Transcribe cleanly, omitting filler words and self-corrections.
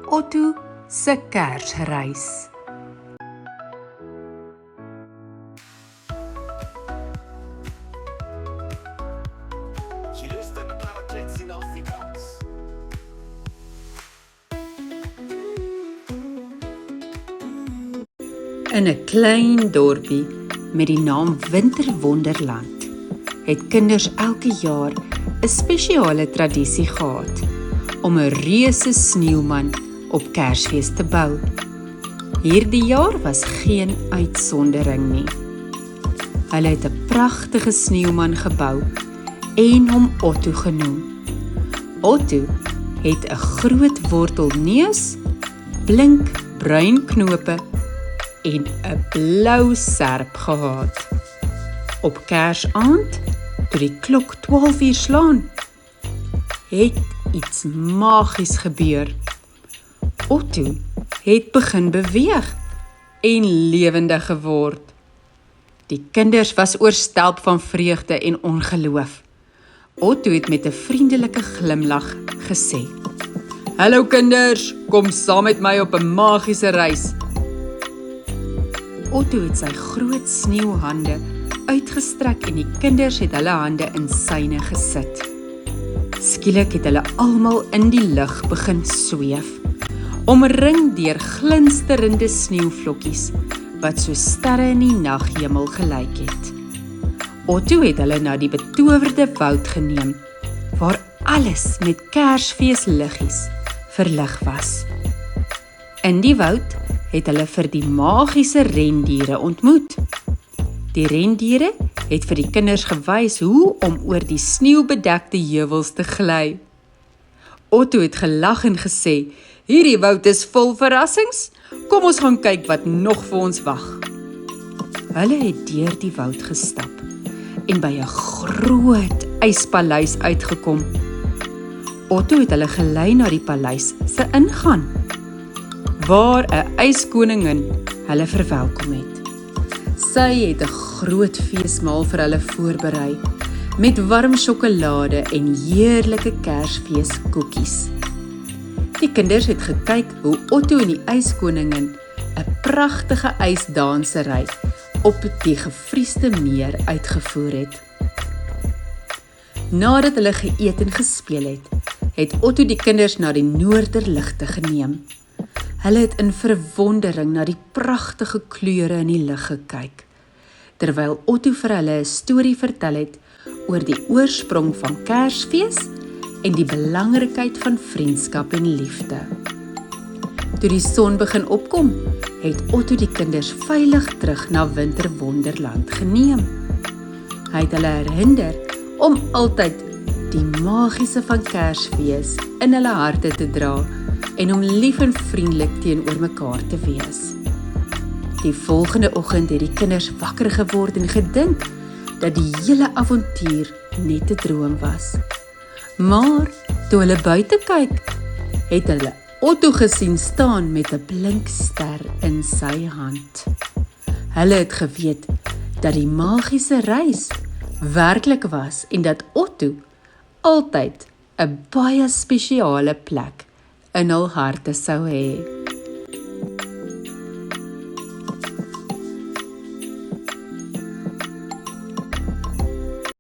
Otto se Kersreis. Jy luister na Klets in Afrikaans. In 'n klein dorpie met die naam Winterwonderland het kinders elke jaar 'n spesiale tradisie gehad om 'n reuse sneeuman op Kersfees te bou. Hierdie jaar was geen uitsondering nie. Hulle het 'n pragtige sneeuman gebou en hom Otto genoem. Otto het 'n groot wortelneus, blink bruin knope en 'n blou serp gehad. Op Kersaand, toe die klok 12 uur slaan, het iets magies gebeur. Otto het begin beweeg en lewendig geword. Die kinders was oorstelp van vreugde en ongeloof. Otto het met 'n vriendelike glimlag gesê: "Hallo kinders, kom saam met my op 'n magiese reis." Otto het sy groot sneeuhande uitgestrek en die kinders het hulle hande in syne gesit. Skielik het hulle almal in die lug begin sweef, omring deur glinsterende sneeuvlokkies wat so sterre in die naghemel gelyk het. Otto het hulle na die betowerde woud geneem, waar alles met Kersfeesliggies verlig was. In die woud het hulle vir die magiese rendiere ontmoet. Die rendiere het vir die kinders gewys hoe om oor die sneeubedekte heuwels te gly. Otto het gelag en gesê: "Hierdie woud is vol verrassings. Kom ons gaan kyk wat nog vir ons wag." Hulle het deur die woud gestap en by 'n groot yspaleis uitgekom. Otto het hulle gelei na die paleis se ingang, waar 'n yskoningin hulle verwelkom het. Sy het 'n groot feesmaal vir hulle voorberei, met warm sjokolade en heerlike Kersfeeskoekies. Die kinders het gekyk hoe Otto en die yskoningin 'n pragtige ysdansery op die gevriesde meer uitgevoer het. Nadat hulle geëet en gespeel het, het Otto die kinders na die noorderligte geneem. Hulle het in verwondering na die pragtige kleure in die lug gekyk, terwyl Otto vir hulle 'n storie vertel het oor die oorsprong van Kersfees en die belangrikheid van vriendskap en liefde. Toe die son begin opkom, het Otto die kinders veilig terug na Winterwonderland geneem. Hy het hulle herinner om altyd die magiese van Kersfees in hulle harte te dra en om lief en vriendelik teenoor mekaar te wees. Die volgende oggend het die kinders wakker geword en gedink dat die hele avontuur net 'n droom was. Maar toe hulle buite kyk, het hulle Otto gesien staan met 'n blink ster in sy hand. Hulle het geweet dat die magiese reis werklik was en dat Otto altyd 'n baie spesiale plek in hul harte sou hê.